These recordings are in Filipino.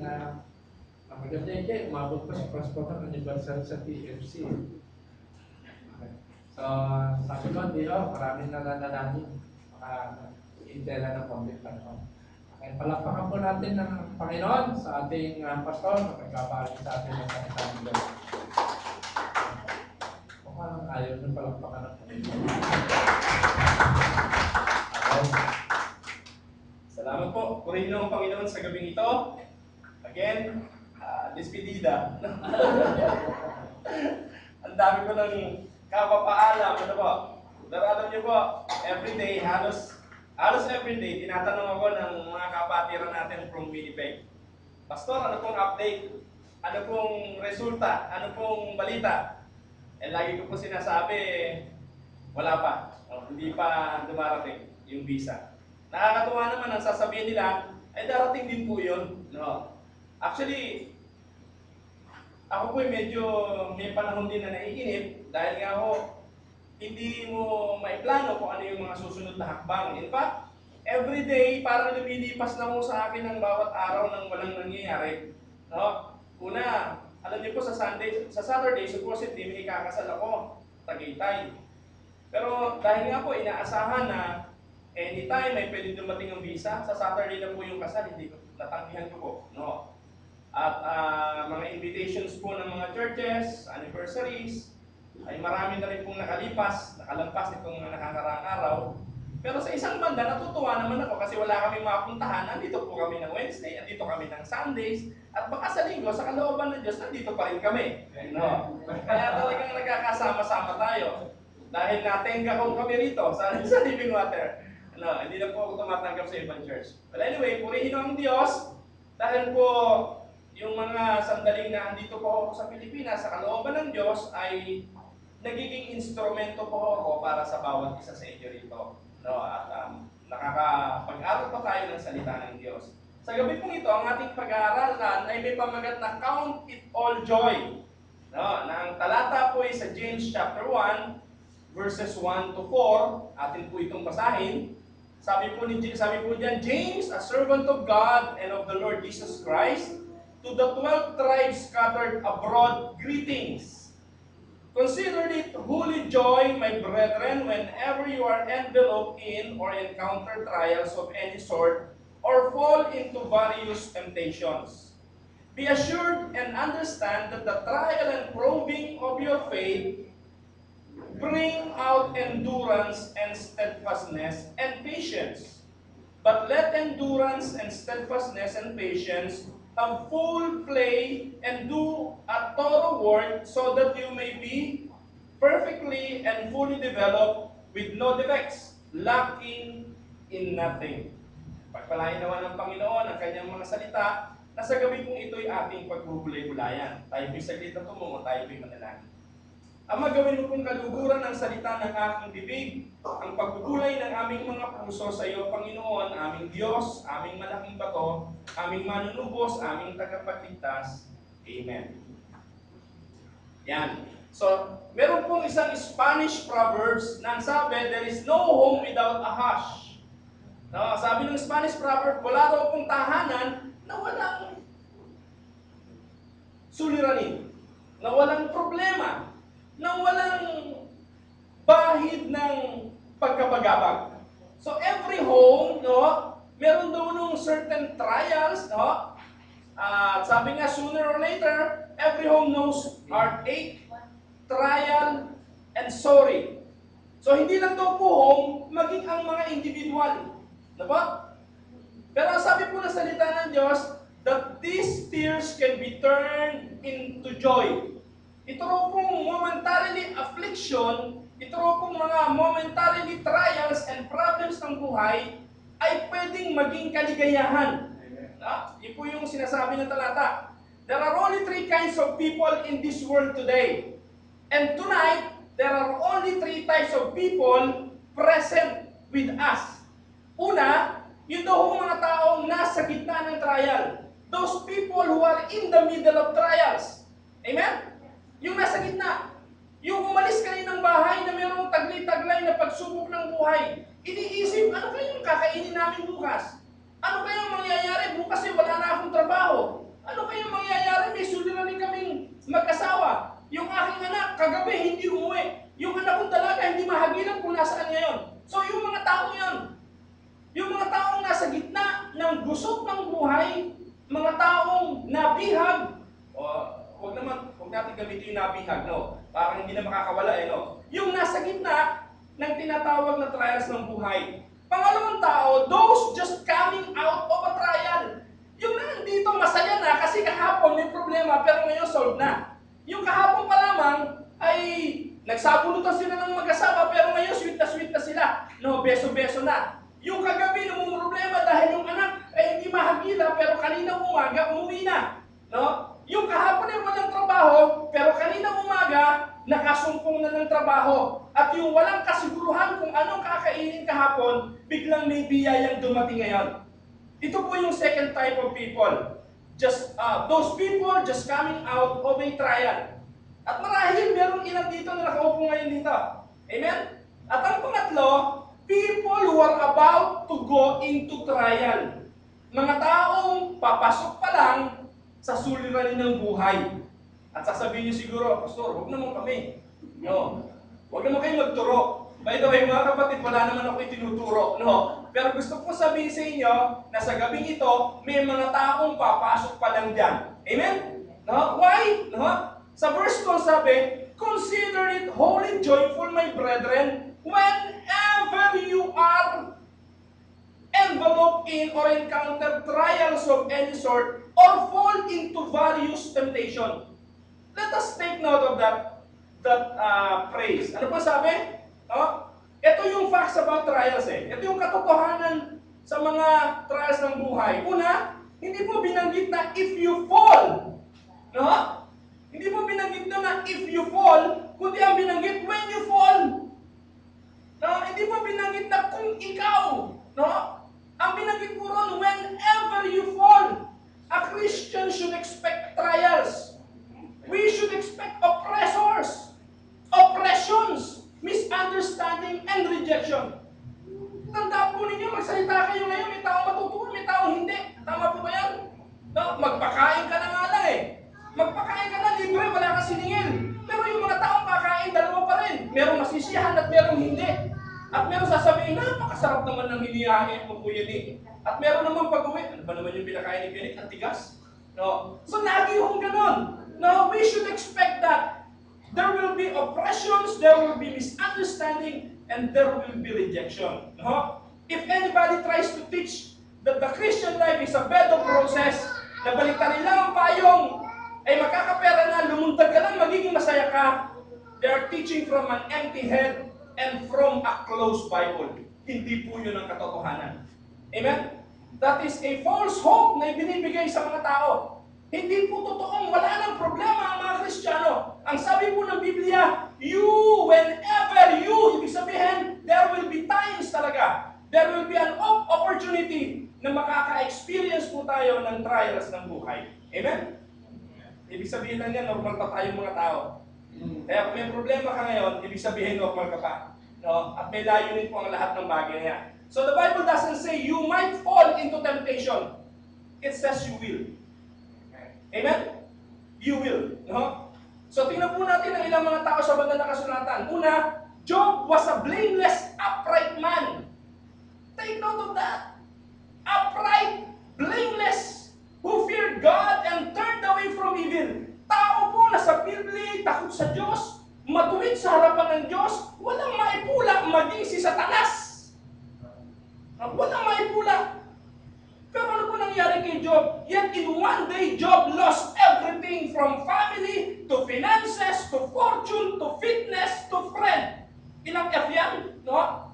Na maganda yun kayo, umabot pa sa passport anniversary sa TFC. So, sabi ko, di maraming nananalangin. Intela ng public ano. Okay, palakpakan po natin ng Panginoon sa ating pastor na pagkabalik sa ating ng Panginoon. Mukhang ayaw ng palakpakan ng Panginoon. Okay. Salamat po. Purihin ang Panginoon sa gabing ito. Again, despedida. Ang dami ko ng kapapaalam. Ano po? Pero alam niyo po, everyday, halos everyday, tinatanong ako ng mga kapatiran natin from Winnipeg. Pastor, ano pong update? Ano pong resulta? Ano pong balita? Eh, lagi ko po sinasabi, wala pa. Hindi pa dumarating yung visa. Nakakatuwa naman ang sasabihin nila, ay darating din po yun. No. Actually, ako po medyo may panahon din na naiinip dahil nga ho, hindi mo maiplano kung ano yung mga susunod na hakbang. In fact, every day parang lumilipas na mo sa akin ng bawat araw nang walang nangyayari. No? Una, alam niyo po sa Saturday, supposedly may ikakasal ako, Tagaytay. Pero dahil nga po inaasahan na anytime may pwede dumating ang visa, sa Saturday na po yung kasal, hindi ko natanggihan ko po. No? At mga invitations po ng mga churches, anniversaries, ay marami na rin pong nakalampas itong mga nakakaraang araw. Pero sa isang banda, natutuwa naman ako kasi wala kaming mapuntahan. Nandito po kami ng Wednesday, nandito kami ng Sundays, at baka sa linggo, sa kalooban ng Diyos, nandito pa rin kami. No? Kaya talagang nagkakasama-sama tayo. Dahil natenga ko kami rito sa Living Water. No, hindi na po ako tumatanggap sa ibang church. But anyway, purihin ang Diyos dahil po yung mga sandaling na andito po ako sa Pilipinas, sa kalooban ng Diyos, ay nagiging instrumento po ako para sa bawat isa sa inyo rito. No, at nakakapag-aral pa tayo ng salita ng Diyos. Sa gabi pong ito, ang ating pag-aaralan ay may pamagat na Count It All Joy. No, na ang talata po ay sa James chapter 1, verses 1 to 4. Atin po itong basahin. Sabi po diyan, James, a servant of God and of the Lord Jesus Christ, to the 12 tribes scattered abroad, greetings. Consider it holy joy, my brethren, whenever you are enveloped in or encounter trials of any sort, or fall into various temptations. Be assured and understand that the trial and probing of your faith bring out endurance and steadfastness and patience. But let endurance and steadfastness and patience have full play and do a thorough work so that you may be perfectly and fully developed with no defects, lacking in nothing. Pagpalain naman ng Panginoon ang kanyang mga salita na sa gabi kong ito'y ating pagbubulay-bulayan. Tayo po'y saglit na tumungo, tayo po'y manalangin. Ang magawin mo pong kaluguran ng salita ng aking bibig, ang pagbubulay ng aming mga puso sa iyo, Panginoon, aming Diyos, aming malaking bato, aming manunubos, aming tagapagligtas. Amen. Yan. So, meron pong isang Spanish proverbs na sabi, there is no home without a hush. No, sabi ng Spanish proverb, wala daw pong tahanan na walang suliranin, na walang problema, na walang bahid ng pagkabagabag. So every home, no, meron daw nung certain trials, no? Sabi nga sooner or later, every home knows heartache, trial, and sorry. So hindi lang daw po home, maging ang mga individual. Diba? Pero sabi po na salita ng Diyos, that these tears can be turned into joy. Ito raw pong momentarily affliction, ito raw pong mga momentarily trials and problems ng buhay ay pwedeng maging kaligayahan. Yun po yung sinasabi ng talata. There are only 3 kinds of people in this world today. And tonight, there are only 3 types of people present with us. Una, yun daw mga taong nasa gitna ng trial. Those people who are in the middle of trials. Amen? Yung nasa gitna. Yung umalis ka rin ng bahay na mayroong taglay-taglay na pagsubok ng buhay. Iniisip, ano kayong kakainin namin bukas? Ano kayang mangyayari bukas wala na akong trabaho? nabihag. O, huwag natin gamitin yung nabihag, no? Parang hindi na makakawala, no? Yung nasa gitna ng tinatawag na trials ng buhay. Pangalawang tao, those just coming out of a trial. Yung nandito masaya na kasi kahapon may problema pero ngayon solved na. Yung kahapon pa lamang ay nagsabunutan sila ng mag-asawa pero ngayon sweet na sila. No, beso-beso na. Yung kagabi problema dahil yung anak ay hindi mahagila pero kanina umaga umuwi na. No? Yung kahapon ay walang trabaho pero kanina umaga nakasumpong na ng trabaho. At yung walang kasiguruhan kung anong kakainin kahapon, biglang may biyayang dumating ngayon. Ito po yung second type of people. Just those people just coming out of a trial. At marahil meron ilan dito na nakaupo ngayon dito. Amen? At ang pangatlo, people who are about to go into trial. Mga taong papasok pa lang sa suliranin ng buhay. At sasabihin niyo siguro, Pastor, huwag naman kami. No. Huwag naman kayo magturo. By the way, mga kapatid, wala naman ako itinuturo. No. Pero gusto ko sabihin sa inyo na sa gabing ito, may mga taong papasok pa lang dyan. Amen? No? Why? No? Sa verse 2 sabi, consider it wholly joyful, my brethren, whenever you are enveloped in or encounter trials of any sort or fall into various temptation. Let us take note of that phrase. Ano pa sabi? Oh, ito yung facts about trials eh. Ito yung katotohanan sa mga trials ng buhay. Una, hindi po binanggit na if you fall. No? Hindi po binanggit na if you fall, kundi ang binanggit when you fall. No? Hindi po binanggit na kung ikaw. No? Ang binanggit po ron, whenever you fall. A Christian should expect trials. We should expect oppressors, oppressions, misunderstanding, and rejection. Tandaan po ninyo, magsalita kayo ngayon, may taong matutuwa, may taong hindi. Tama po ba yan? No? Magpakain ka na nga lang eh. Magpakain ka na libre, wala kang siningil. Pero yung mga taong kakain, dalawa pa rin. Merong masisiyahan at merong hindi. At merong sasabihin, napakasarap naman ng hinihain mo, Kuya Nick. At meron naman pag-uwi, ano ba naman yung pinakain ni Kuya Nick? Ang tigas. No? So lagi yung ganon. No, we should expect that there will be oppressions, there will be misunderstanding, and there will be rejection. No? If anybody tries to teach that the Christian life is a bed of roses, na baliktarin lang ang payong, ay makakapera na, lumuntag ka lang, magiging masaya ka, they are teaching from an empty head and from a closed Bible. Hindi po yun ang katotohanan. Amen? That is a false hope na ibinibigay sa mga tao. Hindi po totoong wala nang problema ang mga Kristiyano. Ang sabi po ng Biblia, whenever you, ibig sabihin, there will be times talaga. There will be an opportunity na makaka-experience po tayo ng trials ng buhay. Amen? Ibig sabihin lang yan, normal pa tayong mga tao. Kaya kung may problema ka ngayon, ibig sabihin normal ka pa. No? At may layunin po ang lahat ng bagay na yan. So the Bible doesn't say you might fall into temptation. It says you will. Amen? You will. No? So tingnan po natin ang ilang mga tao sa banal na kasulatan. Una, Job was a blameless, upright man. Take note of that. Upright, blameless, who feared God and turned away from evil. Tao po na sa Biblia, takot sa Diyos, matuwid sa harapan ng Diyos, walang maipula maging si Satanas. Walang maipula. Pero ano po nangyari kay Job? Yet in one day, Job lost everything from family, to finances, to fortune, to fitness, to friend. Ilang F yan? No?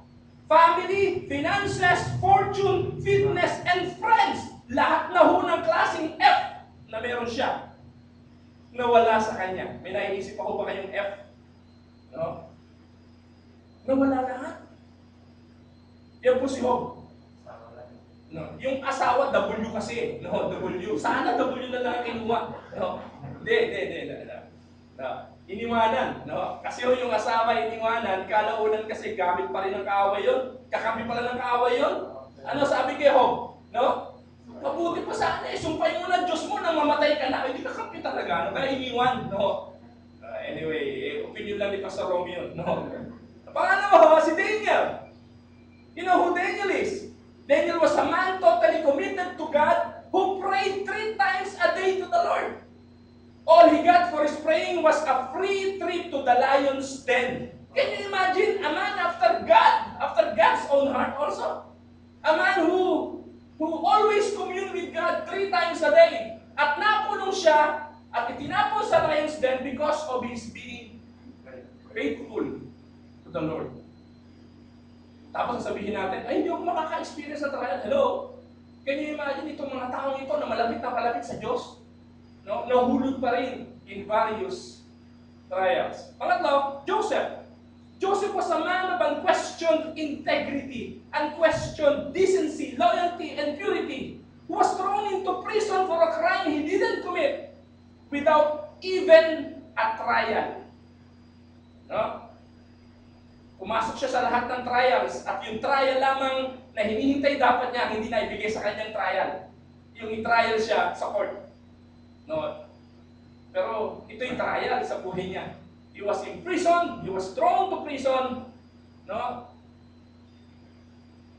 Family, finances, fortune, fitness, and friends. Lahat na ho ng klaseng F na meron siya. Nawala sa kanya. May naiisip ako ba kayong F? No? Nawala lahat. Yan po si Job. No, yung asawa, W kasi. No, W. Sana W na lang kinuha. No, hindi. No, iniwanan. No, kasi yung asawa iniwanan, kalaunan kasi gamit pa rin ng kaaway yun. Kakampi pala ng kaaway yun. Ano sabi kay Job? No? Mabuti pa sana eh. Sumpay mo na Diyos mo nang mamatay ka na. Hindi kakampi talaga. No? Kaya iniwan. No? Anyway, opinion lang ni Pastor Romeo. No? Pangalawa, si Daniel. You know who Daniel is? Daniel was a man totally committed to God who prayed 3 times a day to the Lord. praying was a free trip to the lion's den. Can you imagine a man after God's own heart also? A man who always commune with God 3 times a day. At nakulong siya at itinapon sa lion's den because of his being faithful to the Lord. Tapos sabihin natin, ay hindi ako makaka-experience sa trial. Hello? Can you imagine itong mga taong ito na malapit sa Diyos? No? Nahulog pa rin in various trials. Pangatlo, Joseph. Joseph was a man of unquestioned integrity, unquestioned decency, loyalty, and purity, who was thrown into prison for a crime he didn't commit without even a trial. No? Pumasok siya sa lahat ng trials at yung trial lamang na hinihintay dapat niya hindi na ibigay sa kanyang trial. Yung i-trial siya sa court. No? Pero ito yung trial sa buhay niya. He was imprisoned, he was thrown to prison, no?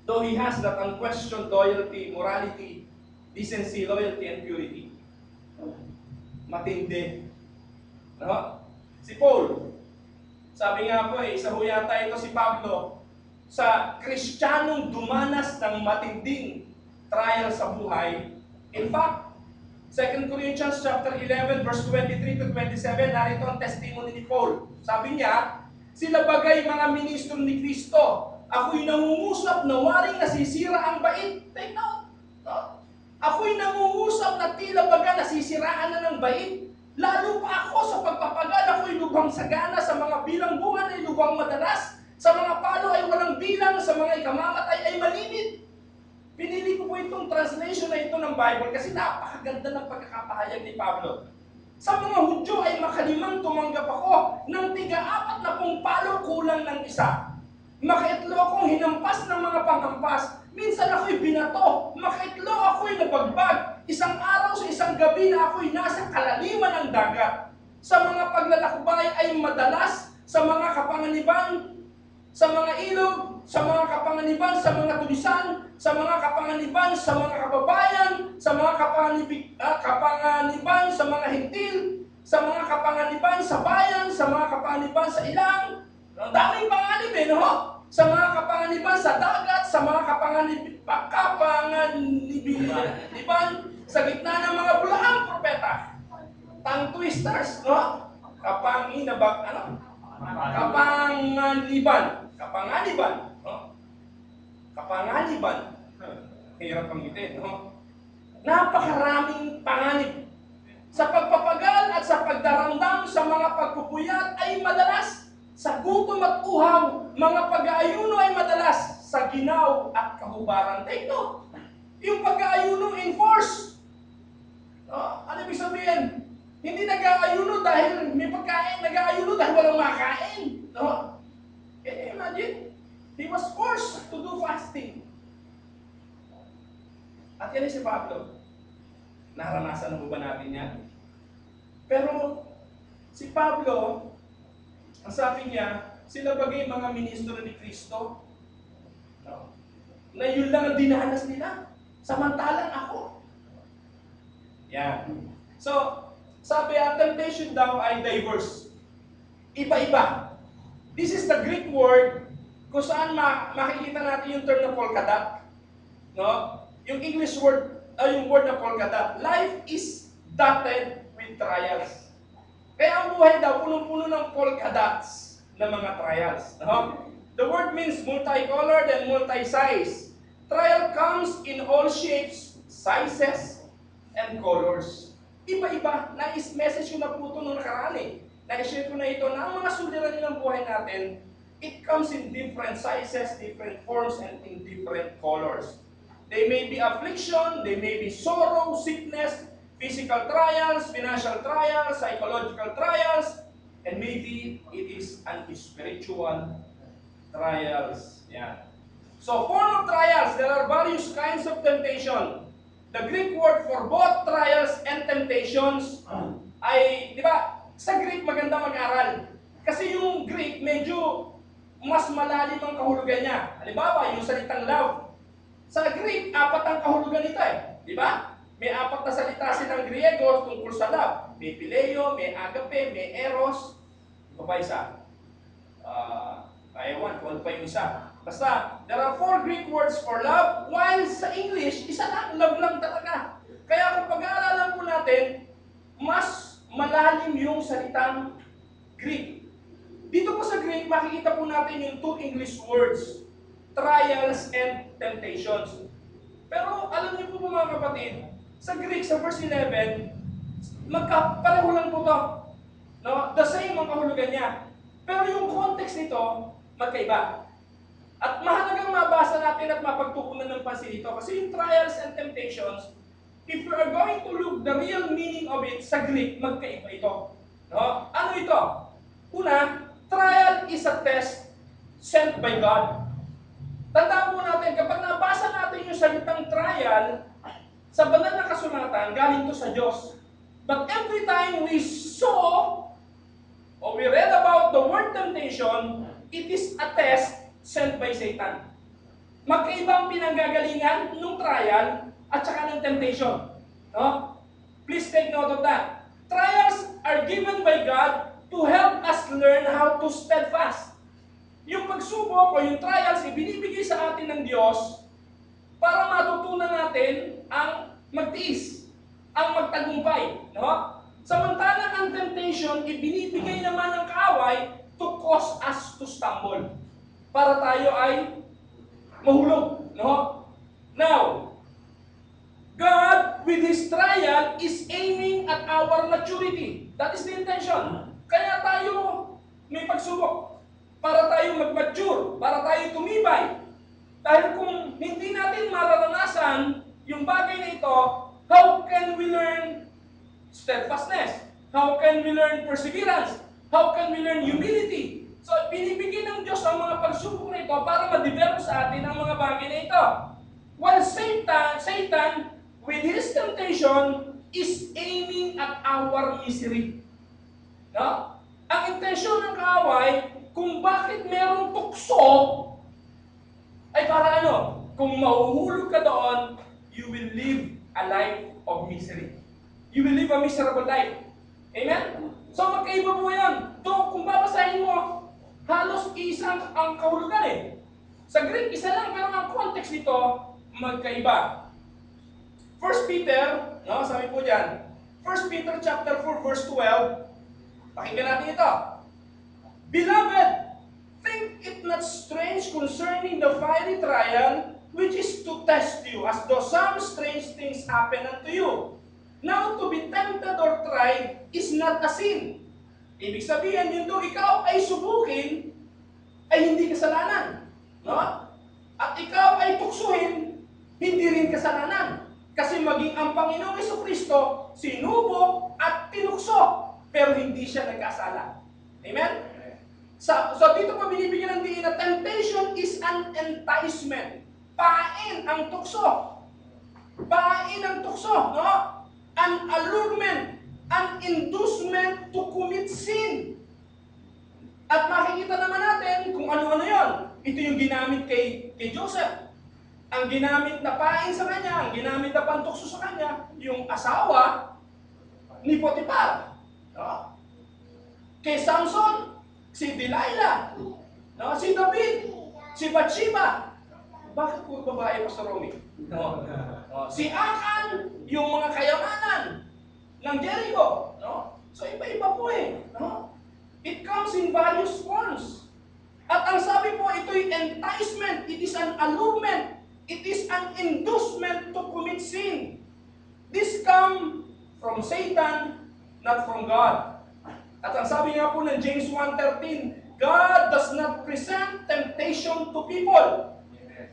Though he has that unquestioned loyalty, morality, decency, loyalty, and purity. Matindi. No? Si Paul, sabi nga po isa ho yata ito si Pablo, sa Kristiyanong dumanas ng matinding trial sa buhay. In fact, 2 Corinthians chapter 11 verse 23 to 27, narito ang testimony ni Paul. Sabi niya, sila bagay mga ministro ni Kristo, ako'y nangungusap na waring nasisira ang bait. Take note. No? Ako'y nangungusap na tila baga nasisiraan na ng bait. Lalo pa ako sa pagpapagad, ako'y lubhang sagana, sa mga bilangguan ay lubhang madalas, sa mga palo ay walang bilang, sa mga ikamamatay ay malimit. Pinili ko po itong translation na ito ng Bible kasi napakaganda ng pagkakapahayag ni Pablo. Sa mga Hudyo ay makalimang tumanggap ako ng 40 palo kulang ng isa. Makaitlo akong hinampas ng mga panghampas. Minsan ako'y binato. Makaitlo ako'y nabagbag. Isang araw sa isang gabi na ako'y nasa kalaliman ng dagat. Sa mga paglalakbay ay madalas, sa mga kapanganiban, sa mga ilog, sa mga kapanganiban, sa mga tulisan, sa mga kapanganiban, sa mga kababayan, sa mga kapanganiban, sa mga hintil, sa mga kapanganiban, sa bayan, sa mga kapanganiban, sa ilang. Ang daming panganib no? Sa mga kapanganiban, sa dagat, sa mga kapanganiban, sa gitna ng mga bulaang propeta. Tang twisters, no? Kapanganiban, no? Kapanganiban. Hirap pangitin, no? Napakaraming panganib. Sa pagpapagal at sa pagdaramdam sa mga pagpupuyat ay madalas. Sa gutom at uhaw, mga pag-aayuno ay madalas. Sa ginaw at kahubaran. Take note. Yung pag-aayuno enforce. No? Ano ibig sabihin? Hindi nag-aayuno dahil may pagkain. Nag-aayuno dahil walang makain. No? Can you imagine? He was forced to do fasting. At yan si Pablo. Naranasan na ba natin yan? Pero si Pablo, ang sabi niya, sila bagay mga ministro ni Kristo. No? Na yun lang ang dinanas nila. Samantalang ako. Yan. So, sabi ang temptation daw ay diverse. Iba-iba. This is the Greek word kung saan makikita natin yung term na polka dot. No? Yung English word, yung word na polka dot. Life is dotted with trials. Kaya ang buhay daw, punong-puno ng polka dots na mga trials. No? The word means multicolored and multi-size. Trial comes in all shapes, sizes, and colors. Iba-iba. Nais-message ko na po ito nung nakaraan eh. Na-share ko na ito na ang mga suliranin ng buhay natin, it comes in different sizes, different forms, and in different colors. They may be affliction, they may be sorrow, sickness, physical trials, financial trials, psychological trials, and maybe it is an spiritual trials. Yeah. So, form of trials, there are various kinds of temptation. The Greek word for both trials and temptations ay, di ba, sa Greek maganda mag-aral. Kasi yung Greek medyo mas malalim ang kahulugan niya. Halimbawa, yung salitang love. Sa Greek, 4 ang kahulugan nito eh. Di ba? May 4 na salita silang Griego tungkol sa love. May phileo, may agape, may eros. Ito pa isa. Ewan kung ano pa yung isa. Basta, there are 4 Greek words for love, while sa English, isa lang, love lang talaga. Kaya kung pag-aaralan po natin, mas malalim yung salitang Greek. Dito po sa Greek, makikita po natin yung 2 English words, trials and temptations. Pero alam niyo po mga kapatid, sa Greek, sa verse 11, pareho lang po to. No? The same ang kahulugan niya. Pero yung context nito, magkaiba. At mahalagang mabasa natin at mapagtukunan ng pansin ito. Kasi yung trials and temptations, if you are going to look the real meaning of it sa Greek, magkaiba ito. No? Ano ito? Una, trial is a test sent by God. Tandaan po natin, kapag nabasa natin yung salitang trial, sa banal na kasulatan, galing to sa Diyos. But every time we saw or we read about the word temptation, it is a test sent by Satan. Magkaibang pinanggagalingan ng trial at saka ng temptation. No? Please take note of that. Trials are given by God to help us learn how to steadfast. Yung pagsubok o yung trials, ibinibigay sa atin ng Diyos para matutunan natin ang magtiis, ang magtagumpay. No? Samantalang ang temptation, ibinibigay naman ng kaaway to cause us to stumble. Para tayo ay mahulog. No? Now, God, with His trial, is aiming at our maturity. That is the intention. Kaya tayo may pagsubok. Para tayo mag-mature. Para tayo tumibay. Dahil kung hindi natin mararanasan yung bagay na ito, how can we learn steadfastness? How can we learn perseverance? How can we learn humility? So, binibigyan ng Diyos ang mga pagsubok na ito para ma-develop sa atin ang mga bagay na ito. While Satan, with his temptation, is aiming at our misery. No? Ang intensyon ng kaaway, kung bakit merong tukso, ay para ano? Kung mahuhulog ka doon, you will live a life of misery. You will live a miserable life. Amen? So magkaiba po yan. Doon, kung babasahin mo, halos isang ang kahulugan eh. Sa Greek, isa lang, pero ang context nito, magkaiba. 1 Peter, no, sabi po dyan, 1 Peter chapter 4, verse 12, pakinggan natin ito. Beloved, think it not strange concerning the fiery trial, which is to test you, as though some strange things happen unto you. Now, to be tempted or tried is not a sin. Ibig sabihin, yun doon, ikaw ay subukin, ay hindi kasalanan. No? At ikaw ay tuksuhin, hindi rin kasalanan. Kasi maging ang Panginoong Jesucristo, sinubok at tinukso, pero hindi siya nagkasala. Amen? So dito pa binibigyan ng diin na temptation is an enticement. Pain ang tukso. Pain ang tukso, no? An allurement, an inducement to commit sin. At makikita naman natin kung ano-ano yon. Ito yung ginamit kay Joseph. Ang ginamit na pain sa kanya, ang ginamit na pantukso sa kanya, yung asawa ni Potiphar. No? Kay Samson, si Delilah. No? Si David, si Bathsheba. Bakit po babae, Pastor Romy? No? Si Akan, yung mga kayamanan ng Jericho. No? So iba-iba po eh. No? It comes in various forms. At ang sabi po, ito'y enticement, it is an allurement, it is an inducement to commit sin. This comes from Satan, not from God. At ang sabi nga po ng James 1:13, God does not present temptation to people.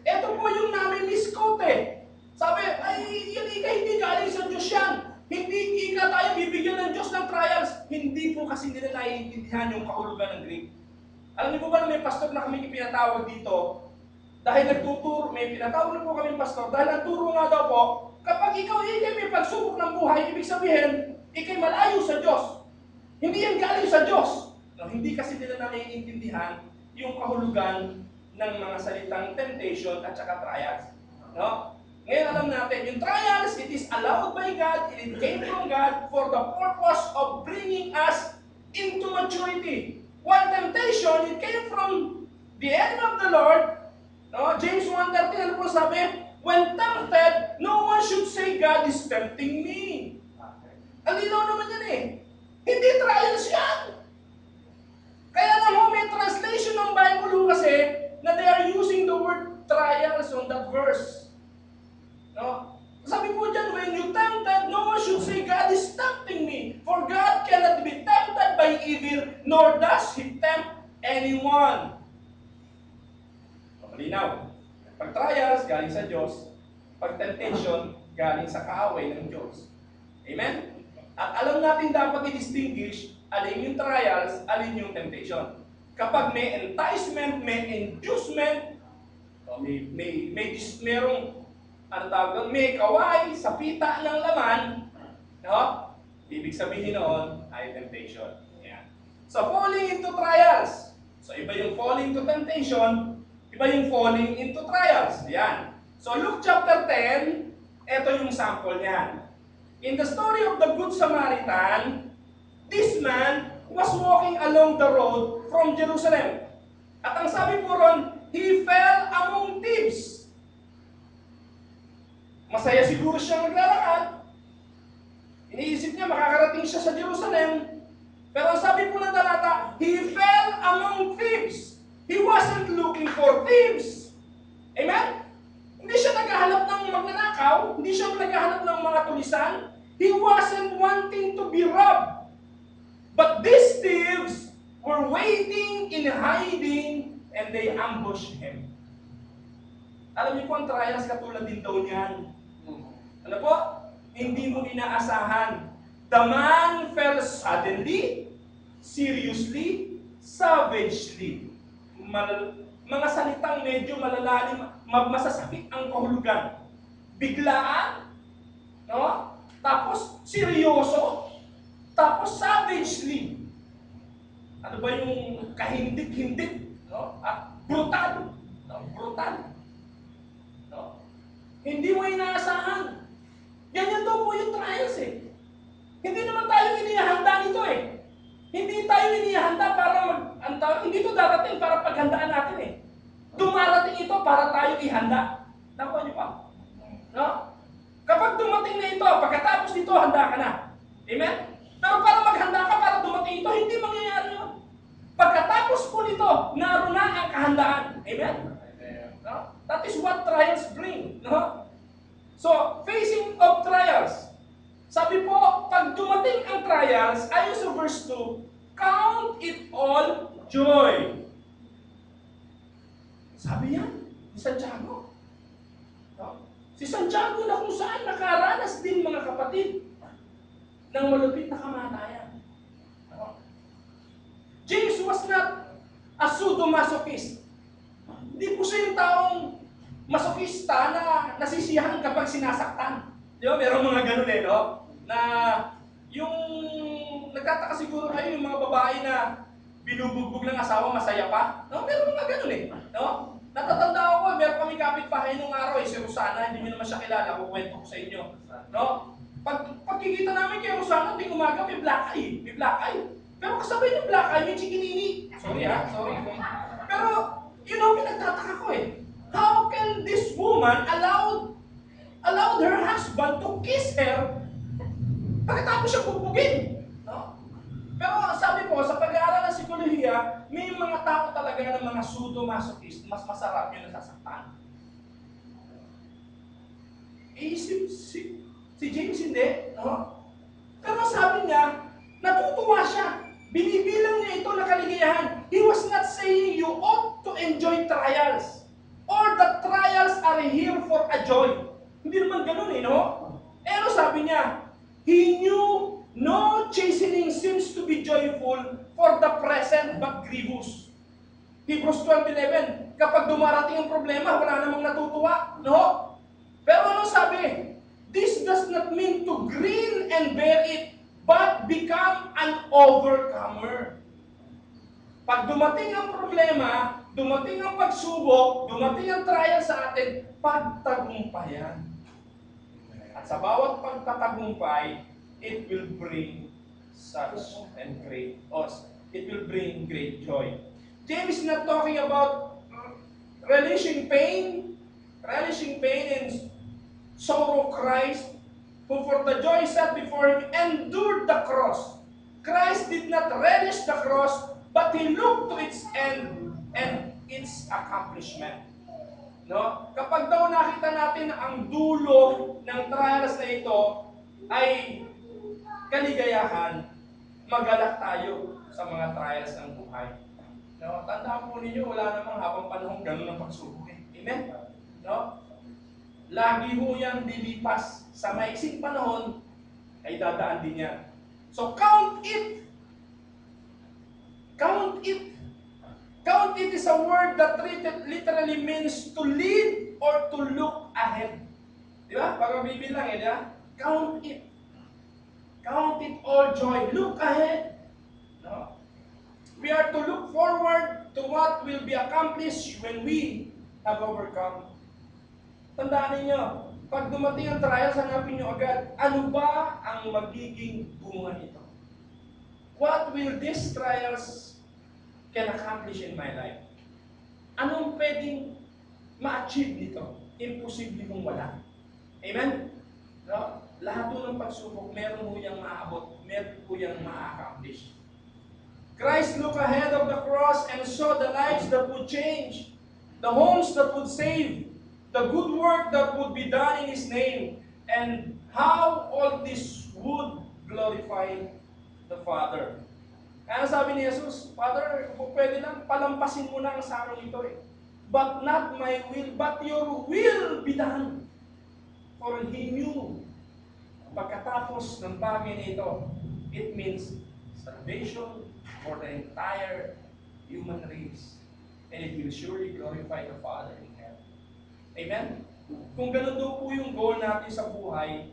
Ito po yung nami-misquote eh. Sabi, ay, yan hindi galing sa Diyos yan. Hindi ika tayo bibigyan ng Diyos ng trials. Hindi po kasi nila naiintindihan yung kahulugan ng Greek. Alam niyo po ba na may pastor na kami pinatawag dito? Dahil nagtuturo, may pinatawag na po kami pastor, dahil nagturo nga daw po, kapag ikaw may pagsubok ng buhay, ibig sabihin, ikay malayo sa Diyos. Hindi yan galing sa Diyos. No, hindi kasi nila naiintindihan yung kahulugan ng mga salitang temptation at saka trials. No? Ngayon alam natin, yung trials, it is allowed by God, it came from God for the purpose of bringing us into maturity. While temptation, it came from the enemy of the Lord. No? James 1:13, ano po sabi? When tempted, no one should say, God is tempting me. Ang linaw naman yan eh. Hindi trials yan. Kaya naman may translation ng Bible kasi na they are using the word trials on that verse. No? Sabi po dyan, when you tempted, no one should say, God is tempting me. For God cannot be tempted by evil, nor does He tempt anyone. Malinaw. Pag trials, galing sa Diyos. Pag temptation, galing sa kaaway ng Diyos. Amen? At alam natin dapat i-distinguish alin yung trials, alin yung temptation. Kapag may enticement, may inducement, merong may kaway sa pita ng laman, no? Ibig sabihin noon ay temptation. Yan. So, falling into trials. So, iba yung falling to temptation, iba yung falling into trials. Yan. So, Luke chapter 10, ito yung sample niyan. In the story of the Good Samaritan, this man was walking along the road from Jerusalem. At ang sabi po ron, he fell among thieves. Masaya siguro siyang naglalakad. Iniisip niya makakarating siya sa Jerusalem. Pero ang sabi po ng talata, he fell among thieves. He wasn't looking for thieves. Amen? Hindi siya naghahanap ng magnanakaw. Hindi siya naghahanap ng mga tulisan. He wasn't wanting to be robbed. But these thieves were waiting in hiding and they ambushed him. Alam niyo po ang trials katulad din daw niyan. Ano po? Hindi mo inaasahan. The man fell suddenly, seriously, savagely. Mga salitang medyo malalalim, masasakit ang kahulugan. Biglaan, no? Tapos seryoso, tapos savagely. Ano ba yung kahindik-hindik, no? At brutal, no? Brutal. No? Hindi mo inaasahan. Ganyan daw po yung trials eh. Hindi naman tayo inihanda nito eh. Hindi tayo inihanda para hindi ito darating para paghandaan natin eh. Dumarating ito para tayo ihanda. Nakuha niyo pa? No? Kapag dumating na ito, pagkatapos nito, handa ka na. Amen? Pero para maghanda ka, para dumating ito, hindi mangyayari yun. Pagkatapos po nito, naroon na ang kahandaan. Amen? No? That is what trials bring. No? So, facing of trials. Sabi po, pag dumating ang trials, ayon sa verse 2, count it all joy. Sabi yan, ni Santiago. No? Si Santiago na kung saan nakaranas din mga kapatid ng malupit na kamatayan. No? James was not a pseudo-masochist. Hindi po siya yung taong masokista na nasisiyahan kapag sinasaktan. Di ba? Meron mga ganun eh, no? Na yung nagtataka siguro kayo yung mga babae na binubugbog ng asawa, masaya pa. No? Meron mga ganun eh. No? Natatanda ako, meron kami kapitbahay nung araw eh, si Rosana, hindi nyo naman siya kilala, kukwento ko sa inyo. No? Pagkikita namin kay Rosana, ting umaga may black eye. May black eye. Pero kasabay ng black eye, may chikinini. Sorry ha, sorry. Pero, yun ang pinagtataka ko eh. How can this woman allowed her husband to kiss her pagkatapos siya bubugin? No? Pero sabi po, sa pag-aaral ng psikolohiya, may mga tao talaga ng mga pseudo-masochist, mas masarap yung nasasaktan. Si James hindi. No? Pero sabi niya, natutuwa siya. Binibilang niya ito na kaligayahan. He was not saying you ought to enjoy trials. Or the trials are here for a joy. Hindi naman ganun eh, no? Pero sabi niya, he knew no chastening seems to be joyful for the present but grievous. Hebrews 12:11, kapag dumarating ang problema, wala namang natutuwa, no? Pero ano sabi? This does not mean to grin and bear it, but become an overcomer. Pag dumating ang problema, dumating ang pagsubok, dumating ang trial sa atin, pagtagumpayan. sa bawat pagtatagumpay, it will bring such and great, or it will bring great joy. James is not talking about relishing pain and sorrow. Christ, who for the joy set before him endured the cross. Christ did not relish the cross, but he looked to its end and its accomplishment. No? Kapag daw nakita natin na ang dulo ng trials na ito ay kaligayahan, magalak tayo sa mga trials ng buhay. No? Tandaan po ninyo, wala namang habang panahon ganun ang pagsubok. Amen? No? Lagi ho yan lilipas. Sa maiksing panahon, ay dadaan din yan. So count it. Count it. Count it is a word that literally means to lead or to look ahead. Di ba? Pag mabibilang di ba? Count it. Count it all joy. Look ahead. No? We are to look forward to what will be accomplished when we have overcome. Tandaan ninyo, pag dumating ang trials, hanapin nyo agad, ano ba ang magiging bunga nito? What will these trials can accomplish in my life? Anong pwedeng ma-achieve nito? Imposible mong wala. Amen? No? Lahat po ng pagsubok, meron po yung maaabot, meron po yung ma-accomplish. Christ looked ahead of the cross and saw the lives that would change, the homes that would save, the good work that would be done in His name, and how all this would glorify the Father. Kaya sabi ni Jesus, Father, kung pwede lang, palampasin mo na ang sarong ito eh. But not my will, but your will be done. For He knew, pagkatapos ng bagay na ito, it means salvation for the entire human race. And it will surely glorify the Father in heaven. Amen? Kung ganun daw po yung goal natin sa buhay,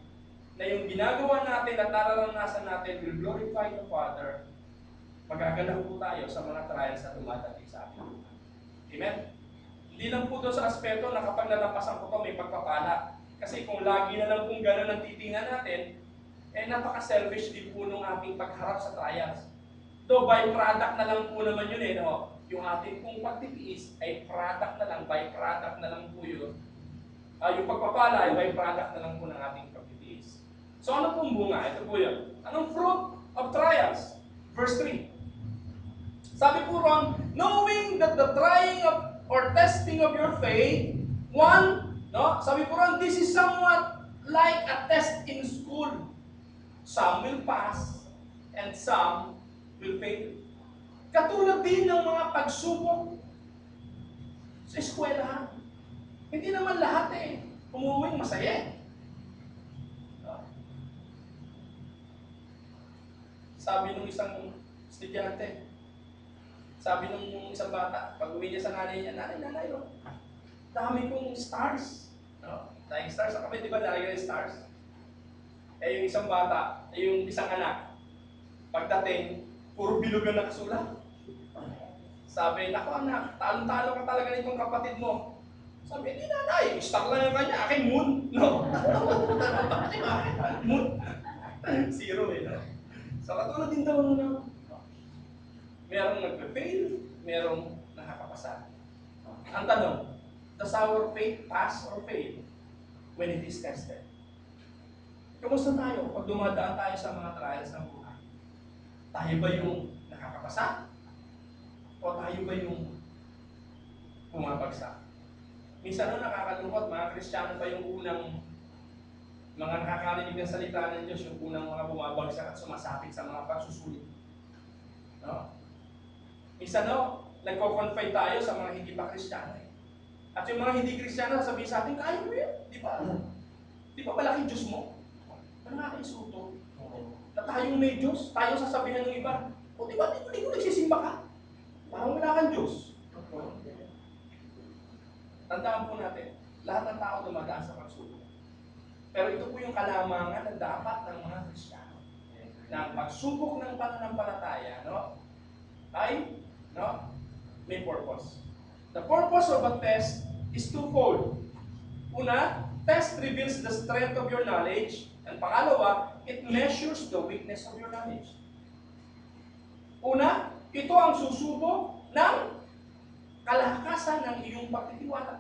na yung ginagawa natin at nararanasan natin will glorify the Father, magagalaw po tayo sa mga trials na dumadating sa atin. Amen? Hindi lang po doon sa aspeto na kapag nalampasan ko ito, may pagpapala. Kasi kung lagi na lang kung gano'n ang titingnan natin, eh napaka-selfish din po nung ating pagharap sa trials. Though by-product na lang po naman yun eh, no? Yung ating pong pagtitiis ay product na lang, by-product na lang po yun. Yung pagpapala ay by-product na lang po ng ating pagtitiis. So ano pong bunga? Ito po yun. Anong fruit of trials? Verse 3. Sabi po ron, knowing that the trying of or testing of your faith, one, no? Sabi po ron, this is somewhat like a test in school. Some will pass and some will fail. Katulad din ng mga pagsubok sa eskwelahan. Hindi naman lahat umuwing masaya. Sabi nung isang estudyante, sabi nung isang bata, pag uwi niya sa nanay niya, nanay, no? Dami kong stars. No? Dahil stars sa kami, di ba nalagay yung stars? Eh yung isang bata, yung isang anak, pagdating, puro bilog ang nakasulat. Sabi, naku anak, talong-talo ka talaga nitong kapatid mo. Sabi, hindi nanay, star lang yung kanya, aking moon. No? Moon. Zero no? So katulad din daw na merong nagpe-fail, merong nakakapasa. Ang tanong, does our faith pass or fail when it is tested? Kamusta tayo pag dumadaan tayo sa mga trials ng buhay? Tayo ba yung nakakapasa? O tayo ba yung pumapagsak? Minsan nakakalungkot, mga Kristiyano pa yung unang mga nakakarinig ng salita ng Diyos, yung unang mga bumabagsak at sumasapit sa mga pagsusulit. No? Minsan nagko-confide tayo sa mga hindi pa Kristiyano. At yung mga hindi Kristiyano, sabihin sa atin, kaya mo yan, di ba? Di ba malaki Diyos mo? Ano nga kayo suto? Na tayong may Diyos, tayo sasabihan ng iba, o di ba, di ko nagsisimba ka? Parang wala kang Diyos. Tandaan po natin, lahat ng tao dumadaan sa pagsubok. Pero ito po yung kalamangan na dapat ng mga Kristiyano. Na ang pagsubok ng pananampalataya, may purpose. The purpose of a test is twofold. Una, test reveals the strength of your knowledge. And pangalawa, it measures the weakness of your knowledge. Una, ito ang susubok ng kalakasan ng iyong pagtitiwala.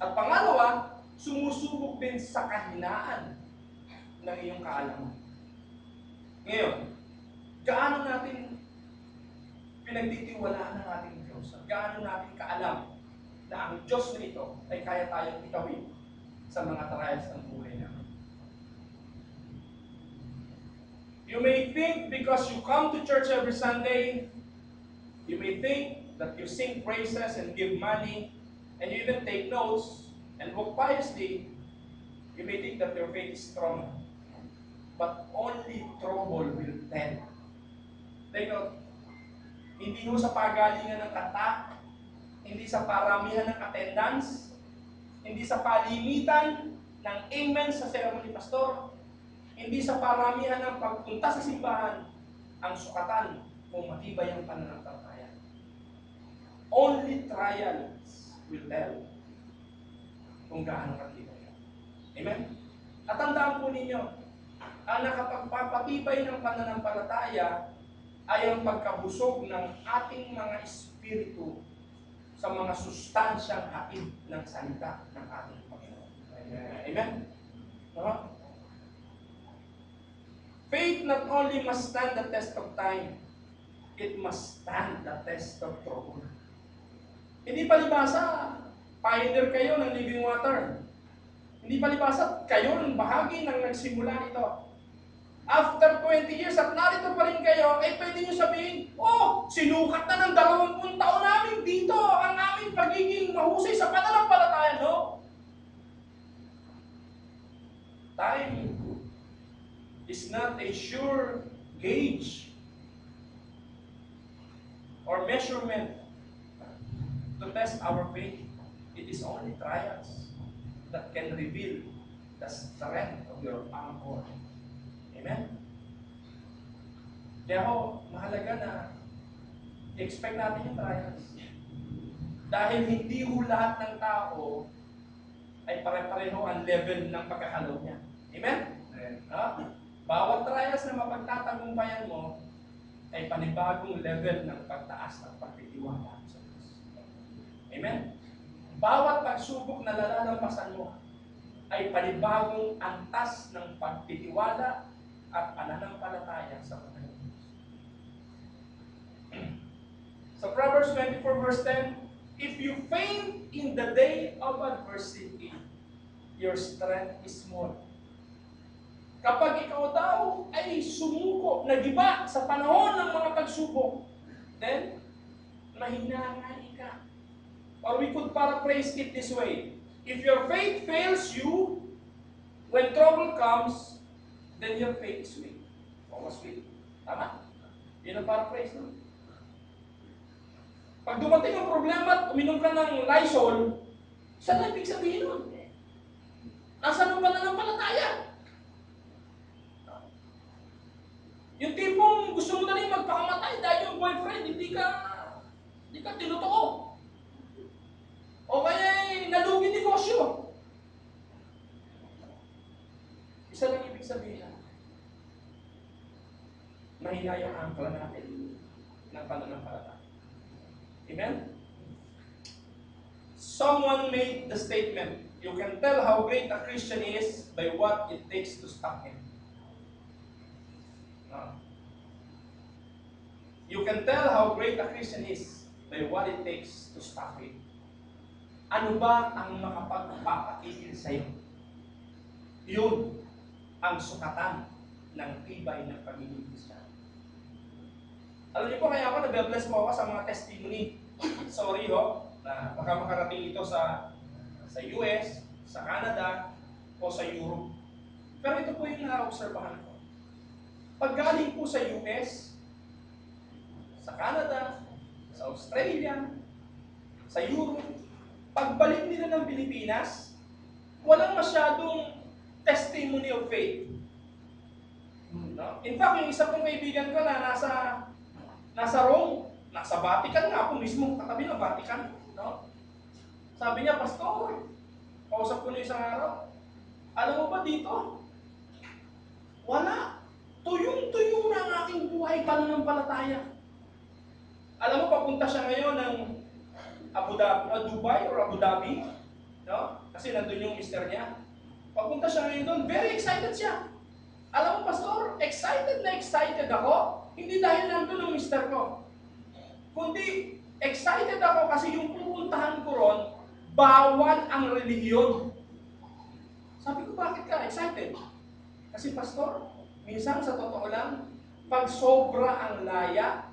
At pangalawa, sumusubok din sa kahinaan ng iyong kaalaman. Ngayon, gaano natin pinagtitiwalaan ng ating Diyos? At gaano natin kaalam na ang Diyos na ito ay kaya tayong itawid sa mga trials ng buhay namin? You may think because you come to church every Sunday, you may think that you sing praises and give money, and you even take notes and walk piously, you may think that your faith is strong. But only trouble will tell. Take note, hindi mo sa pagalingan ng kata, hindi sa paramihan ng attendance, hindi sa palimitan ng amen sa sermon ni pastor, hindi sa paramihan ng pagpunta sa simbahan, ang sukatan kung matibay ang pananampalataya. Only trials will tell kung gaano katibay. Amen? At tandaan po ninyo, ang nakapagpapatibay ng pananampalataya ay ang pagkabusog ng ating mga espiritu sa mga sustansyang hatid ng salita ng ating Panginoon. Amen? No? Faith not only must stand the test of time, it must stand the test of trouble. Hindi palibasa, pioneer kayo ng living water. Hindi palibasa, kayo ng bahagi ng nagsimula nito. After 20 years at narito pa rin kayo, ay pwede nyo sabihin, oh, sinukat na ng 20 taon namin dito ang aming pagiging mahusay sa pananampalataya. No? Time is not a sure gauge or measurement to test our faith. It is only trials that can reveal the strength of your anchor. Amen? Kaya ho, mahalaga na expect natin yung trials. Dahil hindi ho lahat ng tao ay pare-pareho ang level ng pagkakalaw niya. Amen? Ha? Bawat trials na mapagtatagumpayan mo ay panibagong level ng pagtaas ng pagtitiwala sa Diyos. Amen? Bawat pagsubok na lalalampasan mo ay panibagong antas ng pagtitiwala at pananampalataya sa Panginoon. So Proverbs 24 verse 10, if you faint in the day of adversity, your strength is small. Kapag ikaw daw ay sumuko, nagiba sa panahon ng mga pagsubok, then mahinahani ka. Or we could paraphrase it this way, if your faith fails you, when trouble comes, then your faith is weak. Almost weak. Tama? Yun ang paraphrase, no? Pag dumating ang problema at uminom ka ng Lysol, saan na ibig sabihin nun? Nasaan ang pananampalataya? Yung tipong gusto mo na rin magpakamatay dahil yung boyfriend, hindi ka tinutoko. O kaya nalugi negosyo. Isa lang ibig sabihin. Mahina yung angkla natin ng pananampalataya. Amen? Someone made the statement, you can tell how great a Christian is by what it takes to stop him. You can tell how great a Christian is by what it takes to stop him. Ano ba ang makapagpapatigil sa iyo? Yun ang sukatan ng tibay ng pagiging Kristiyan. Alam niyo po, kaya ako nag-bless po ako sa mga testimony. Sorry ho, na baka makarating ito sa US, sa Canada, o sa Europe. Pero ito po yung na-obserbahan ko. Pag galing po sa US, sa Canada, sa Australia, sa Europe, pagbalik nila ng Pilipinas, walang masyadong testimony of faith. No? In fact, yung isa kong kaibigan ko na nasa Rome, nasa Vatican nga po mismo, katabi ng Vatican. No? Sabi niya, Pastor, kausap ko na isang araw, Alam mo ba dito? Wala. Tuyong-tuyo na ang aking buhay pananampalataya. Alam mo, papunta siya ngayon ng Dubai or Abu Dhabi. No? Kasi nandun yung mister niya. Papunta siya ngayon doon. Very excited siya. Alam mo, Pastor, excited na excited ako. Hindi dahil nandun ang mister ko. Kundi, excited ako kasi yung pupuntahan ko ron, bawal ang relihiyon. Sabi ko, bakit ka excited? Kasi Pastor, minsan sa totoo lang, pag sobra ang laya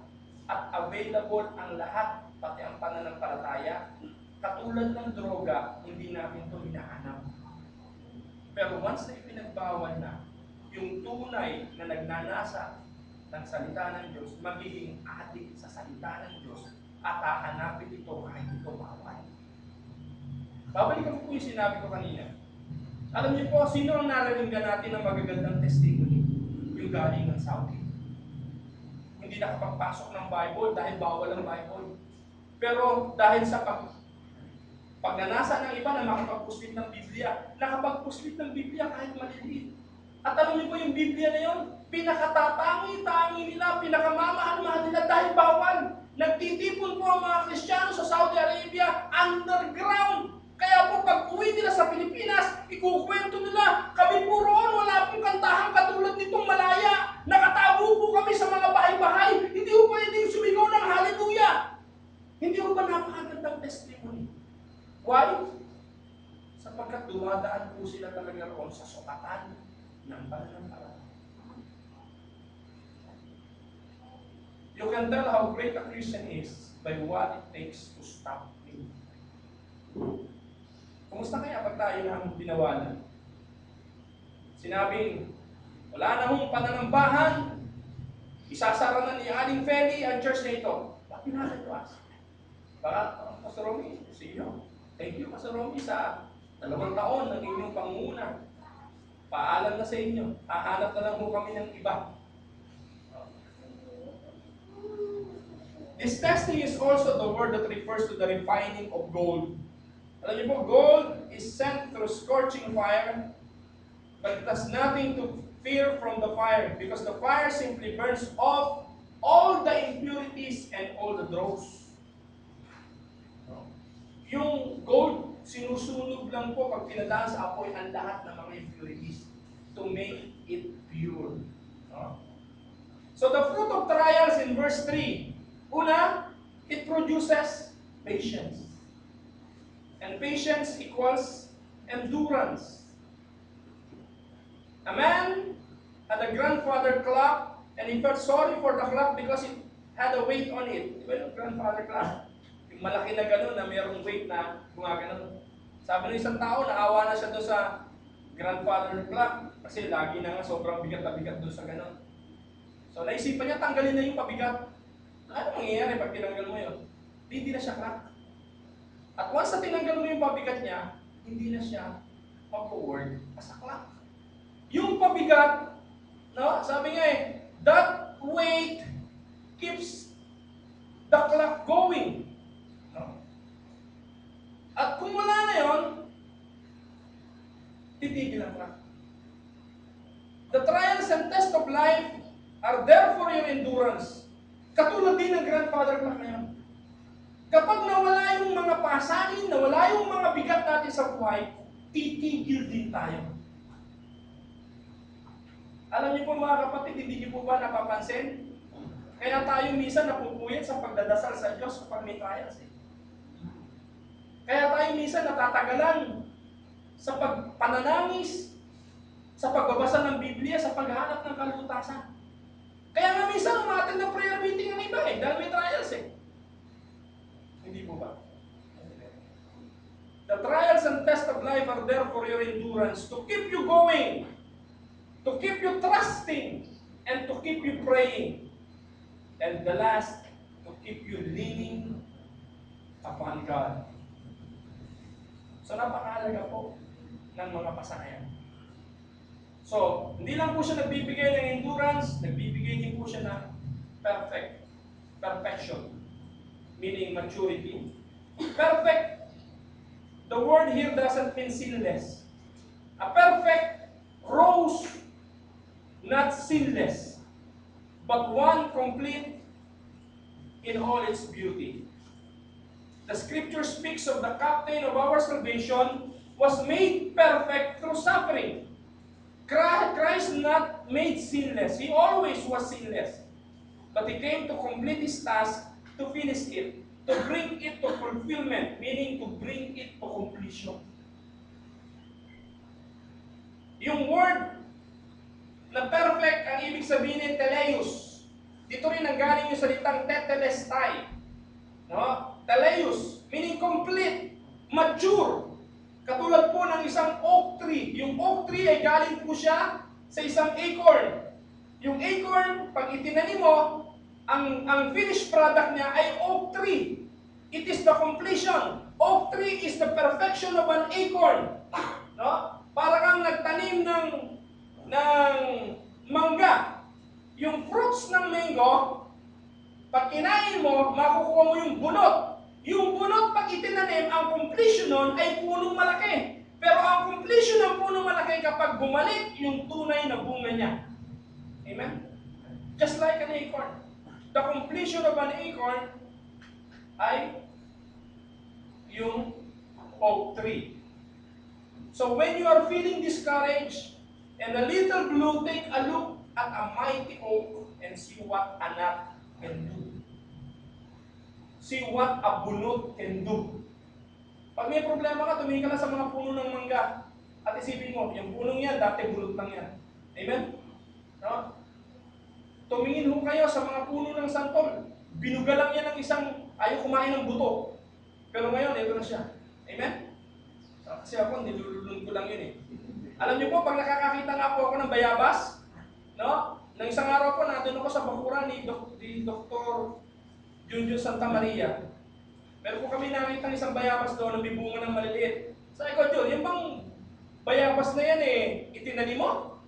at available ang lahat, pati ang pananampalataya, katulad ng droga, hindi namin ito hinahanap. Pero once na ipinagbawal na, yung tunay na nagnanasa ng salita ng Diyos, magiging adik sa salita ng Diyos at hahanapin ito kahit ito bawal. Babalikan ko po yung sinabi ko kanina. Alam niyo po, sino ang nararinggan natin ng magagandang testimony? Yung galing ng Saudi. Hindi nakapagpasok ng Bible dahil bawal ang Bible. Pero dahil sa pagnanasa ng iba na makapagpuslit ng Biblia, nakapagpuslit ng Biblia kahit maliliit. At alam niyo po yung Biblia na yun, pinakatatangi-tangi nila, pinakamamahal-mahal nila dahil bawal. Nagtitipon po ang mga Kristiyano sa Saudi Arabia underground. Kaya po pag uwi nila sa Pilipinas, ikukwento nila, kami po roon, wala pong kantahan katulad nitong Malaya. Nakatago po kami sa mga bahay-bahay. Hindi po pwedeng sumigaw ng hallelujah. Hindi po ba napakagandang testimony? Why? Sapagkat dumadaan po sila talaga roon sa sukatan ng pananampalataya. You can tell how great a Christian is by what it takes to stop him. Kumusta kaya pag tayo na binawalan? Sinabing, wala na hong pananambahan, isasara na ni Aling Feli ang church na ito. Bakit natin to us? Baka, Pastor Romy, see you. Thank you, Pastor Romy, sa 2 taon ng inyong pangunguna. Paalam na sa inyo. Hahanap na lang ho kami ng iba. This testing is also the word that refers to the refining of gold. Alam niyo po, gold is sent through scorching fire, but it has nothing to fear from the fire because the fire simply burns off all the impurities and all the dross. Yung gold, sinusunog lang po pag pinadaan sa apoy ang lahat ng mga impurities to make it pure. So the fruit of trials in verse 3, una, it produces patience. And patience equals endurance. A man had a grandfather clock and he felt sorry for the clock because it had a weight on it. Diba yung grandfather clock? Yung malaki na gano'n na mayroong weight na gumagano'n. Sabi ng isang tao, naawa na siya doon sa grandfather clock kasi lagi na nga sobrang bigat na bigat doon sa gano'n. So naisipan niya, tanggalin na yung pabigat. Ano mangyayari pag tinanggal mo yun? Hindi na siya clock. At once na tinanggal mo yung pabigat niya, hindi na siya mag-forward as a clock. Yung pabigat, no, sabi nga that weight keeps the clock going. No? At kung wala na yun, titigil ang clock. The trials and tests of life are there for your endurance. Katulad din ng grandfather clock na yun. Kapag nawala yung mga pasanin, nawala yung mga bigat natin sa buhay, titigil din tayo. Alam niyo po mga kapatid, hindi niyo po ba napapansin? Kaya tayo minsan napupuyat sa pagdadasal sa Diyos kapag may trials. Kaya tayo minsan natatagalan sa pananangis, sa pagbabasa ng Biblia, sa paghahanap ng kalutasan. Kaya nga minsan umattend ng prayer meeting ang iba dahil may trials Hindi po ba? The trials and tests of life are there for your endurance, to keep you going, to keep you trusting, and to keep you praying. And the last, to keep you leaning upon God. So napakahalaga po ng mga pasayan. So, hindi lang po siya nagbibigay ng endurance, nagbibigay din po siya ng perfection, meaning maturity. Perfect, the word here doesn't mean sinless. A perfect rose, not sinless, but one complete in all its beauty. The scripture speaks of the captain of our salvation was made perfect through suffering. Christ not made sinless. He always was sinless. But He came to complete His task, to finish it, to bring it to fulfillment, meaning to bring it to completion. Yung word na perfect, ang ibig sabihin ng teleus. Dito rin ang galing yung salitang tetelestai. No? Teleus, meaning complete, mature. Katulad po ng isang oak tree. Yung oak tree ay galing po siya sa isang acorn. Yung acorn, pag itinanim mo, ang finished product niya ay oak tree. It is the completion. Oak tree is the perfection of an acorn. No? Para kang nagtanim ng mangga. Yung fruits ng mango, pag kinain mo, makukuha mo yung bunot. Yung bunot, pag itinanim, ang completion nun ay punong malaki. Pero ang completion ng punong malaki kapag bumalik yung tunay na bunga niya. Amen? Just like an acorn. The completion of an acorn ay yung oak tree. So when you are feeling discouraged and a little blue, take a look at a mighty oak and see what a nut can do. See what a bunot can do. Pag may problema ka, tumingin ka lang sa mga puno ng mangga at isipin mo, yung punong yan, dati bunot lang yan. Amen? No? Tumingin ho kayo sa mga puno ng santol. Binuga lang yan ng isang ayaw kumain ng buto. Pero ngayon, ito na siya. Amen? Kasi ako, nilululun ko lang yun eh. Alam niyo po, pag nakakakita nga po ako ng bayabas, no? Nang isang araw po, nandun ako sa bakuran ni Dr. Junjun Santa Maria. Meron po kami nakita ng isang bayabas doon na may bunga ng maliliit. Sabi ko, Jun, yung bang bayabas na yan eh, itinanim mo?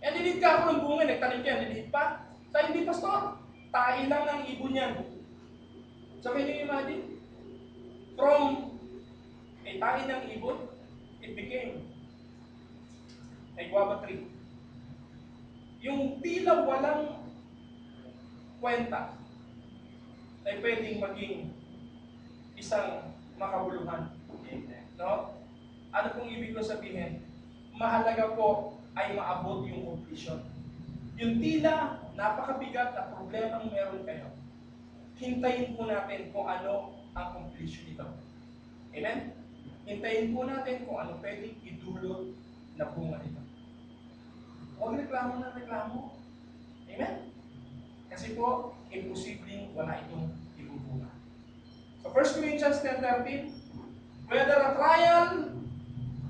Eh, nilid ka ako ng bunga, nagtanim ka yan, nilid pa. Sabi, hindi pastor, tahi lang ng ibon yan. So, can you imagine? From a tahi ng ibon, it became a guava tree. Yung tila walang kwenta ay pwedeng maging isang makabuluhan. No? Ano pong ibig ko sabihin? Mahalaga po ay maabot yung completion. Yung tila napakabigat na problemang meron kayo, hintayin po natin kung ano ang completion nito. Amen? Hintayin po natin kung ano pwedeng idulot na bunga nito. Huwag reklamo na reklamo. Amen? Kasi po, imposibleng wala itong ibubunga. So 1 Corinthians 10:13, whether a trial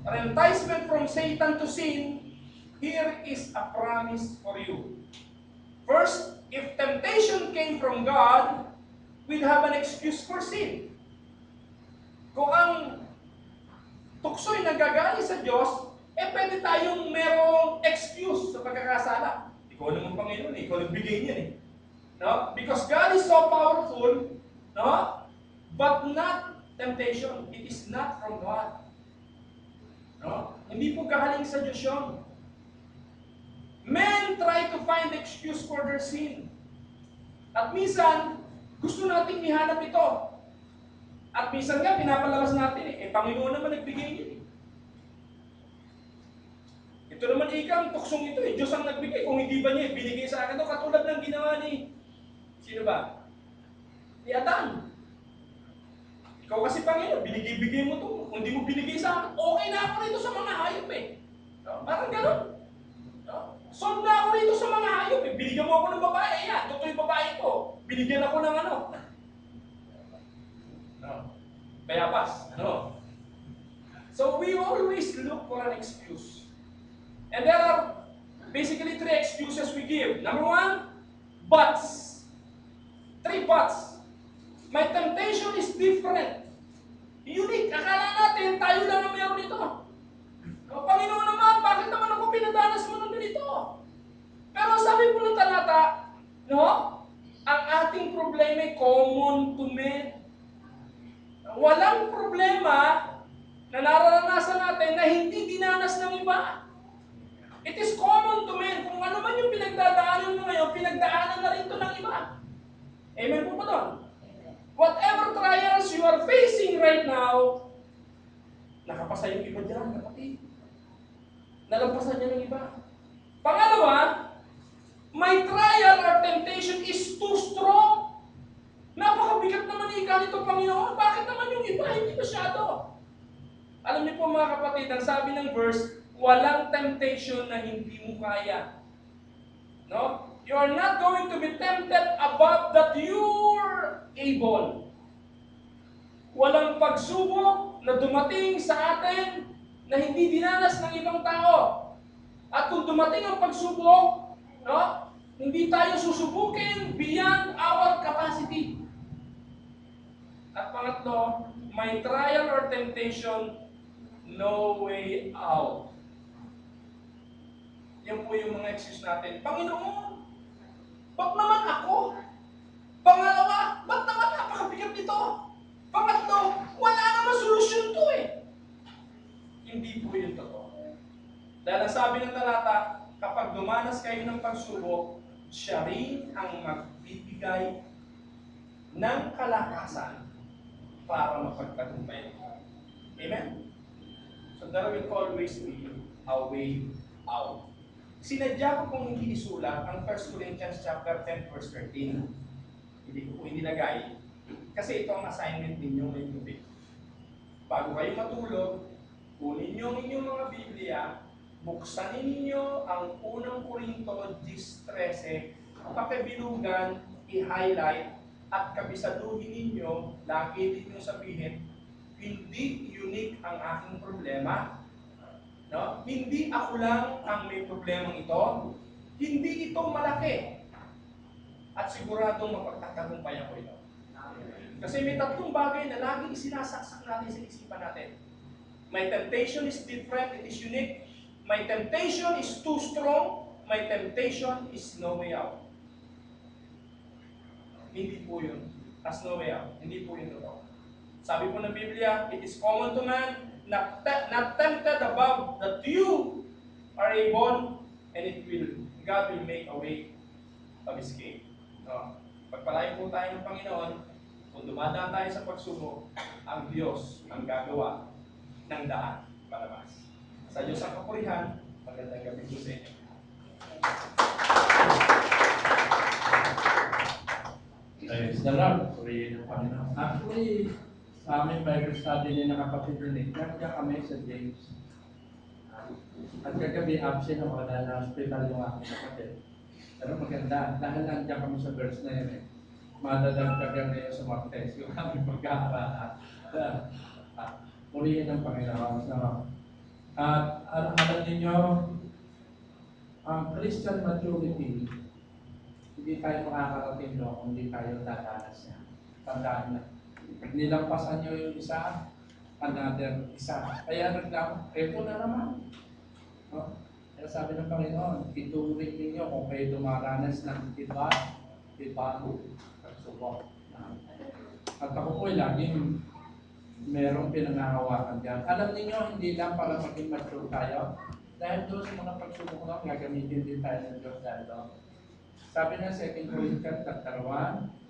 or enticement from Satan to sin, here is a promise for you. First, if temptation came from God, we'd have an excuse for sin. Kung ang tukso'y nagagaling sa Diyos, pwede tayong merong excuse sa pagkakasala. Ikaw naman Panginoon, ikaw nagbigay niyan eh. No? Because God is so powerful, no? But not temptation. It is not from God. No? Hindi po galing sa Diyos yun. Men try to find excuse for their sin. At minsan, gusto nating ihanap ito. At minsan nga, pinapalabas natin Panginoon naman nagbigay niya eh. Ito naman ikang tuksong ito Diyos ang nagbigay. Kung hindi ba niya binigay sa akin ito, katulad ng ginawa ni sino ba? Ni Adan. Ikaw kasi Panginoon, binigay-bigay mo ito. Kung hindi mo binigay sa akin, okay na ako rito sa mga hayop eh. No? Parang gano'n. No? Sold na ako rito sa mga hayop eh. Binigyan mo ako ng babae. Yan, totoo yung babae ko. Binigyan ako ng ano. No? Bayabas. Ano? So we always look for an excuse. And there are basically 3 excuses we give. Number 1, buts. 3 buts. My temptation is different. Unique. Akala natin, tayo lang ang mayroon nito. Panginoon naman, bakit naman ako pinadanas mo ng ganito? Pero sabi po ng talata, no? Ang ating problema ay common to men. Walang problema na nararanasan natin na hindi dinanas ng iba. It is common to men. Kung ano man yung pinagdadaanan mo ngayon, pinagdaanan na rin ito ng iba. Amen po ba doon? Whatever trials you are facing right now, nakapasa yung iba dyan, kapatid. Nalampasan niya ng iba. Pangalawa, my trial or temptation is too strong. Napakabigat naman ika nito, Panginoon. Bakit naman yung iba hindi masyado? Alam niyo po mga kapatid, ang sabi ng verse, walang temptation na hindi mo kaya. No? You are not going to be tempted above that you're able. Walang pagsubok na dumating sa atin na hindi dinanas ng ibang tao. At kung dumating ang pagsubok, no, hindi tayo susubukin beyond our capacity. At pangatlo, may trial or temptation, no way out. Yan po yung mga excuse natin. Panginoon, ba't naman ako? Pangalawa, ba't naman napakabigat nito? Pangatlo, wala naman solusyon to eh. Hindi po yun totoo. Dahil ang sabi ng talata, kapag dumanas kayo ng pagsubok, siya rin ang magbibigay ng kalakasan para mapagtagumpay. Amen? So there will always be a way out. Sinadya ko kung hindi isulat ang 1 Corinthians chapter 10 verse 13. Hindi ko po inilagay. Kasi ito ang assignment ninyo ngayong gabi. Bago kayo matulog, kunin niyo ang inyong mga Biblia, buksan ninyo ang unang Korinto 10:13, pakibilugan, i-highlight, at kabisaduhin ninyo, lagi ninyong sabihin, hindi unique ang aking problema. No? Hindi ako lang ang may problemang ito. Hindi ito malaki. At siguradong mapagtatagumpayan ko ito. Kasi may tatlong bagay na laging isinasaksak natin sa isipan natin. My temptation is different, it is unique. My temptation is too strong. My temptation is no way out. Hindi po yun. As no way out. Hindi po yun totoo. Sabi po ng Biblia, it is common to man, not tempted above that you are able, and God will make a way of escape. No? Pagpalain po tayo ng Panginoon, kung dumadaan tayo sa pagsubok, ang Diyos ang gagawa ng daan palabas. Sa Diyos ang kapurihan, magandang gabi po sa inyo. Praise the Lord. Purihin ng Panginoon. Actually, sa aming Bible study ni nakapatid din, nandiyan kami sa James. At kagabi, absent ako dahil na hospital yung aking kapatid. Pero maganda, dahil nandiyan kami sa verse na yun eh. Madadagdagan ngayon sa Martes, yung aming pagkakaroon. Purihin ng Panginoon. At alam ninyo, ang Christian maturity, hindi tayo makakarating doon kung hindi tayo dadanas niya. Tandaan na. Nilampasan niyo yung isa, another isa. Kaya nagdamo, eto na naman. No? Kaya sabi ng Panginoon, ituring ninyo kung kayo dumaranas ng ibang pagsubok. At ako po laging merong pinangahawakan dyan. Alam niyo hindi lang para maging mature tayo, dahil doon sa mga pagsubok lang, gagamitin din tayo ng Diyos dahil doon. Sabi ng 2 Corinthians chapter 1,